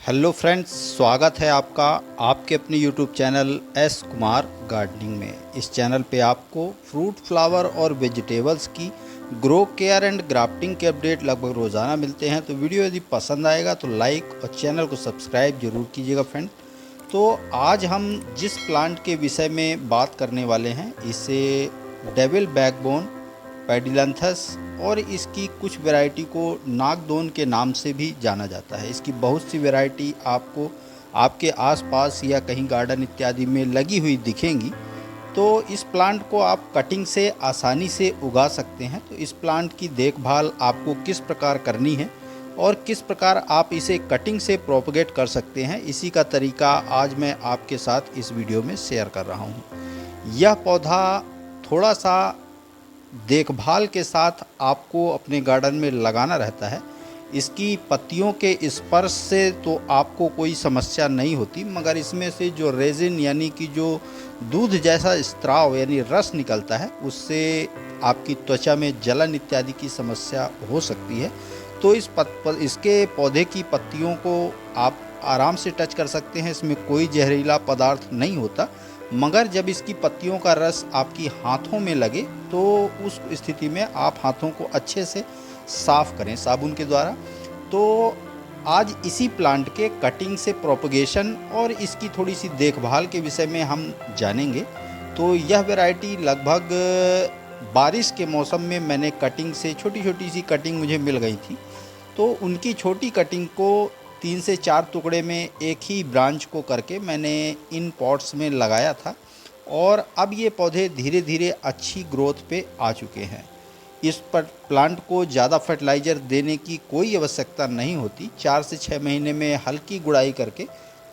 Hello friends, स्वागत है आपका आपके अपने YouTube channel S Kumar gardening में। इस चैनल पे आपको फ्रूट, फ्लावर और वेजिटेबल्स की ग्रो केयर एंड ग्राफ्टिंग के अपडेट लगभग रोज़ाना मिलते हैं। तो वीडियो यदि पसंद आएगा तो लाइक और चैनल को सब्सक्राइब जरूर कीजिएगा फ्रेंड। तो आज हम जिस प्लांट के विषय में बात करने वाले हैं इसे डेविल बैकबोन पैडिलैंथस और इसकी कुछ वैरायटी को नागदोन के नाम से भी जाना जाता है। इसकी बहुत सी वैरायटी आपको आपके आसपास या कहीं गार्डन इत्यादि में लगी हुई दिखेंगी। तो इस प्लांट को आप कटिंग से आसानी से उगा सकते हैं। तो इस प्लांट की देखभाल आपको किस प्रकार करनी है और किस प्रकार आप इसे कटिंग से प्रोपगेट कर सकते हैं, इसी का तरीका आज मैं आपके साथ इस वीडियो में शेयर कर रहा हूँ। यह पौधा थोड़ा सा देखभाल के साथ आपको अपने गार्डन में लगाना रहता है। इसकी पत्तियों के स्पर्श से तो आपको कोई समस्या नहीं होती, मगर इसमें से जो रेजिन यानी कि जो दूध जैसा स्त्राव यानी रस निकलता है, उससे आपकी त्वचा में जलन इत्यादि की समस्या हो सकती है। तो इसके पौधे की पत्तियों को आप आराम से टच कर सकते हैं। इसमें कोई जहरीला पदार्थ नहीं होता, मगर जब इसकी पत्तियों का रस आपकी हाथों में लगे तो उस स्थिति में आप हाथों को अच्छे से साफ़ करें साबुन के द्वारा। तो आज इसी प्लांट के कटिंग से प्रोपगेशन और इसकी थोड़ी सी देखभाल के विषय में हम जानेंगे। तो यह वैरायटी लगभग बारिश के मौसम में मैंने कटिंग से छोटी छोटी सी कटिंग मुझे मिल गई थी। तो उनकी छोटी कटिंग को 3 से 4 टुकड़े में एक ही ब्रांच को करके मैंने इन पॉट्स में लगाया था और अब ये पौधे धीरे धीरे अच्छी ग्रोथ पे आ चुके हैं। इस पर प्लांट को ज़्यादा फर्टिलाइज़र देने की कोई आवश्यकता नहीं होती। 4 से 6 महीने में हल्की गुड़ाई करके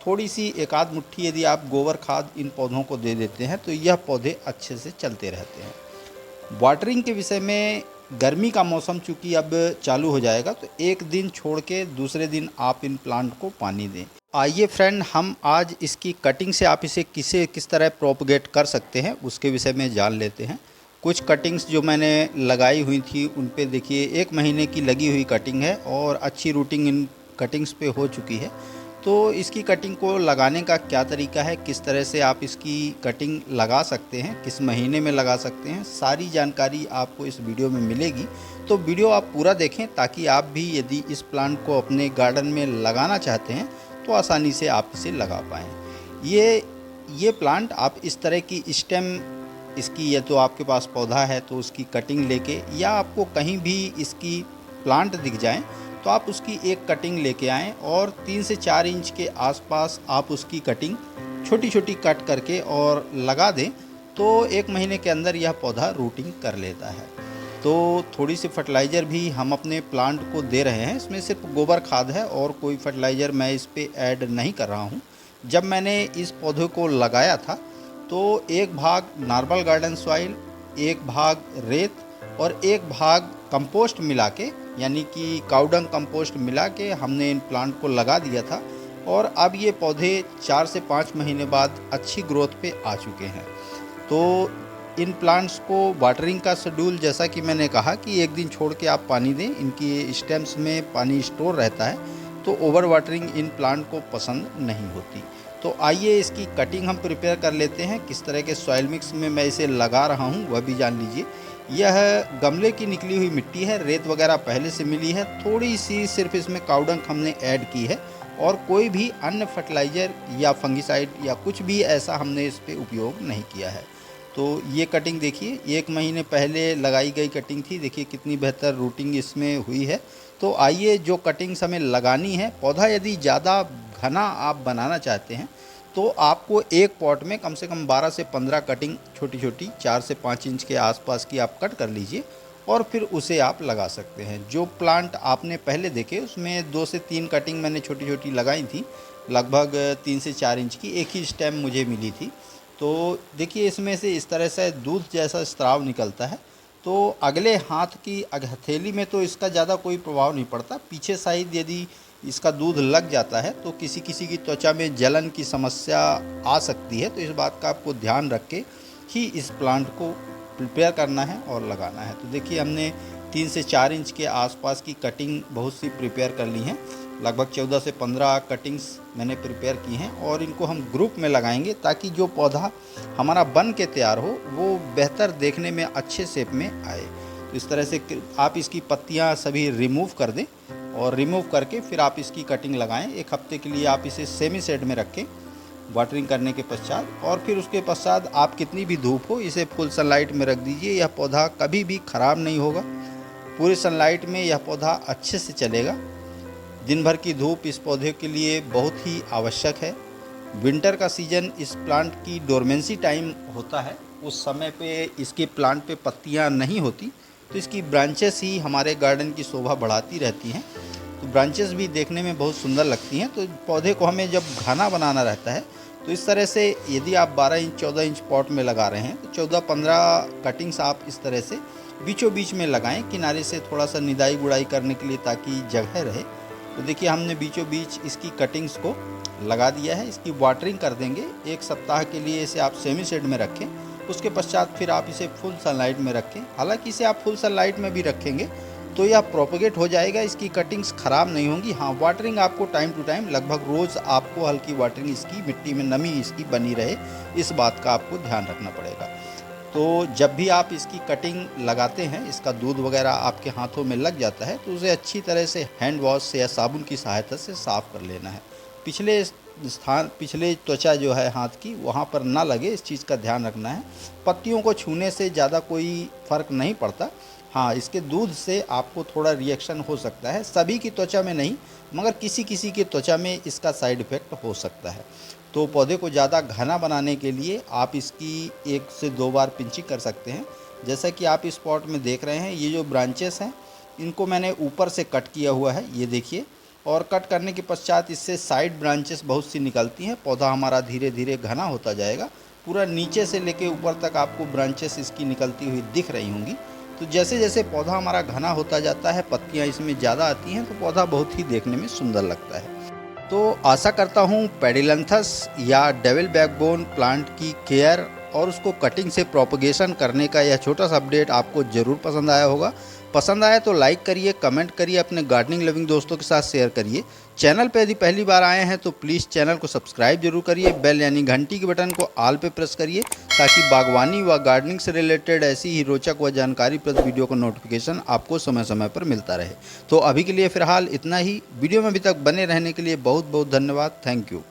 थोड़ी सी एक आध मुट्ठी यदि आप गोबर खाद इन पौधों को दे देते हैं तो यह पौधे अच्छे से चलते रहते हैं। वाटरिंग के विषय में, गर्मी का मौसम चूँकि अब चालू हो जाएगा तो एक दिन छोड़ के दूसरे दिन आप इन प्लांट को पानी दें। आइए फ्रेंड, हम आज इसकी कटिंग से आप इसे किस तरह प्रोपगेट कर सकते हैं उसके विषय में जान लेते हैं। कुछ कटिंग्स जो मैंने लगाई हुई थी उन पे देखिए 1 महीने की लगी हुई कटिंग है और अच्छी रूटिंग इन कटिंग्स पे हो चुकी है। तो इसकी कटिंग को लगाने का क्या तरीका है, किस तरह से आप इसकी कटिंग लगा सकते हैं, किस महीने में लगा सकते हैं, सारी जानकारी आपको इस वीडियो में मिलेगी। तो वीडियो आप पूरा देखें ताकि आप भी यदि इस प्लांट को अपने गार्डन में लगाना चाहते हैं तो आसानी से आप इसे लगा पाएँ। ये प्लांट आप इस तरह की स्टेम इसकी, या तो आपके पास पौधा है तो उसकी कटिंग लेके, या आपको कहीं भी इसकी प्लांट दिख जाएं तो आप उसकी एक कटिंग लेके आएँ और 3 से 4 इंच के आसपास आप उसकी कटिंग छोटी छोटी कट करके और लगा दें तो 1 महीने के अंदर यह पौधा रूटिंग कर लेता है। तो थोड़ी सी फर्टिलाइज़र भी हम अपने प्लांट को दे रहे हैं। इसमें सिर्फ गोबर खाद है और कोई फर्टिलाइज़र मैं इस पे ऐड नहीं कर रहा हूँ। जब मैंने इस पौधे को लगाया था तो एक भाग नॉर्मल गार्डन सॉइल, एक भाग रेत और एक भाग कंपोस्ट मिला के, यानी कि काउडंग कंपोस्ट मिला के हमने इन प्लांट को लगा दिया था। और अब ये पौधे 4 से 5 महीने बाद अच्छी ग्रोथ पे आ चुके हैं। तो इन प्लांट्स को वाटरिंग का शेड्यूल, जैसा कि मैंने कहा कि एक दिन छोड़ के आप पानी दें, इनकी स्टेम्स में पानी स्टोर रहता है तो ओवर वाटरिंग इन प्लांट को पसंद नहीं होती। तो आइए इसकी कटिंग हम प्रिपेयर कर लेते हैं। किस तरह के सॉइल मिक्स में मैं इसे लगा रहा हूँ वह भी जान लीजिए। यह गमले की निकली हुई मिट्टी है, रेत वगैरह पहले से मिली है, थोड़ी सी सिर्फ इसमें काउडंग हमने ऐड की है और कोई भी अन्य फर्टिलाइज़र या फंगिसाइड या कुछ भी ऐसा हमने इस पर उपयोग नहीं किया है। तो ये कटिंग देखिए 1 महीने पहले लगाई गई कटिंग थी, देखिए कितनी बेहतर रूटिंग इसमें हुई है। तो आइए जो कटिंग्स हमें लगानी है, पौधा यदि ज़्यादा घना आप बनाना चाहते हैं तो आपको एक पॉट में कम से कम 12 से 15 कटिंग छोटी छोटी 4 से 5 इंच के आसपास की आप कट कर लीजिए और फिर उसे आप लगा सकते हैं। जो प्लांट आपने पहले देखे उसमें 2 से 3 कटिंग मैंने छोटी छोटी लगाई थी, लगभग 3 से 4 इंच की एक ही स्टेम मुझे मिली थी। तो देखिए इसमें से इस तरह से दूध जैसा स्राव निकलता है। तो अगले हाथ की हथेली में तो इसका ज़्यादा कोई प्रभाव नहीं पड़ता, पीछे साइड यदि इसका दूध लग जाता है तो किसी किसी की त्वचा में जलन की समस्या आ सकती है। तो इस बात का आपको ध्यान रख के ही इस प्लांट को प्रिपेयर करना है और लगाना है। तो देखिए हमने 3 से 4 इंच के आसपास की कटिंग बहुत सी प्रिपेयर कर ली हैं। लगभग 14 से 15 कटिंग्स मैंने प्रिपेयर की हैं और इनको हम ग्रुप में लगाएंगे ताकि जो पौधा हमारा बन के तैयार हो वो बेहतर देखने में अच्छे शेप में आए। तो इस तरह से आप इसकी पत्तियां सभी रिमूव कर दें और रिमूव करके फिर आप इसकी कटिंग लगाएं। 1 हफ्ते के लिए आप इसे सेमी शेड में रखें वाटरिंग करने के पश्चात, और फिर उसके पश्चात आप कितनी भी धूप हो इसे फुल सनलाइट में रख दीजिए। यह पौधा कभी भी ख़राब नहीं होगा, पूरी सनलाइट में यह पौधा अच्छे से चलेगा। दिन भर की धूप इस पौधे के लिए बहुत ही आवश्यक है। विंटर का सीज़न इस प्लांट की डोरमेंसी टाइम होता है, उस समय पे इसके प्लांट पे पत्तियां नहीं होती, तो इसकी ब्रांचेस ही हमारे गार्डन की शोभा बढ़ाती रहती हैं। तो ब्रांचेस भी देखने में बहुत सुंदर लगती हैं। तो पौधे को हमें जब घना बनाना रहता है तो इस तरह से यदि आप 12 इंच 14 इंच पॉट में लगा रहे हैं तो 14-15 कटिंग्स आप इस तरह से बीचों बीच में लगाएं, किनारे से थोड़ा सा निदाई गुड़ाई करने के लिए ताकि जगह रहे। तो देखिए हमने बीचों बीच इसकी कटिंग्स को लगा दिया है। इसकी वाटरिंग कर देंगे 1 सप्ताह के लिए। इसे आप सेमी शेड में रखें, उसके पश्चात फिर आप इसे फुल सनलाइट में रखें। हालांकि इसे आप फुल सनलाइट में भी रखेंगे तो यह प्रोपगेट हो जाएगा, इसकी कटिंग्स ख़राब नहीं होंगी। हाँ, वाटरिंग आपको टाइम टू टाइम लगभग रोज़ आपको हल्की वाटरिंग, इसकी मिट्टी में नमी इसकी बनी रहे, इस बात का आपको ध्यान रखना पड़ेगा। तो जब भी आप इसकी कटिंग लगाते हैं, इसका दूध वगैरह आपके हाथों में लग जाता है तो उसे अच्छी तरह से हैंड वॉश से या साबुन की सहायता से साफ़ कर लेना है। पिछले त्वचा जो है हाथ की वहाँ पर ना लगे, इस चीज़ का ध्यान रखना है। पत्तियों को छूने से ज़्यादा कोई फ़र्क नहीं पड़ता। हाँ, इसके दूध से आपको थोड़ा रिएक्शन हो सकता है, सभी की त्वचा में नहीं, मगर किसी किसी की त्वचा में इसका साइड इफ़ेक्ट हो सकता है। तो पौधे को ज़्यादा घना बनाने के लिए आप इसकी 1 से 2 बार पिंचिंग कर सकते हैं। जैसा कि आप इस पॉट में देख रहे हैं, ये जो ब्रांचेस हैं इनको मैंने ऊपर से कट किया हुआ है, ये देखिए। और कट करने के पश्चात इससे साइड ब्रांचेस बहुत सी निकलती हैं। पौधा हमारा धीरे धीरे घना होता जाएगा, पूरा नीचे से लेके ऊपर तक आपको ब्रांचेस इसकी निकलती हुई दिख रही होंगी। तो जैसे जैसे पौधा हमारा घना होता जाता है, पत्तियां इसमें ज़्यादा आती हैं, तो पौधा बहुत ही देखने में सुंदर लगता है। तो आशा करता हूँ पेडिलैंथस या डेविल बैकबोन प्लांट की केयर और उसको कटिंग से प्रोपगेशन करने का यह छोटा सा अपडेट आपको ज़रूर पसंद आया होगा। पसंद आया तो लाइक करिए, कमेंट करिए, अपने गार्डनिंग लविंग दोस्तों के साथ शेयर करिए। चैनल पे यदि पहली बार आए हैं तो प्लीज़ चैनल को सब्सक्राइब जरूर करिए। बेल यानी घंटी के बटन को ऑल पे प्रेस करिए ताकि बागवानी व गार्डनिंग से रिलेटेड ऐसी ही रोचक व जानकारीप्रद वीडियो का नोटिफिकेशन आपको समय समय पर मिलता रहे। तो अभी के लिए फ़िलहाल इतना ही। वीडियो में अभी तक बने रहने के लिए बहुत बहुत धन्यवाद। Thank you.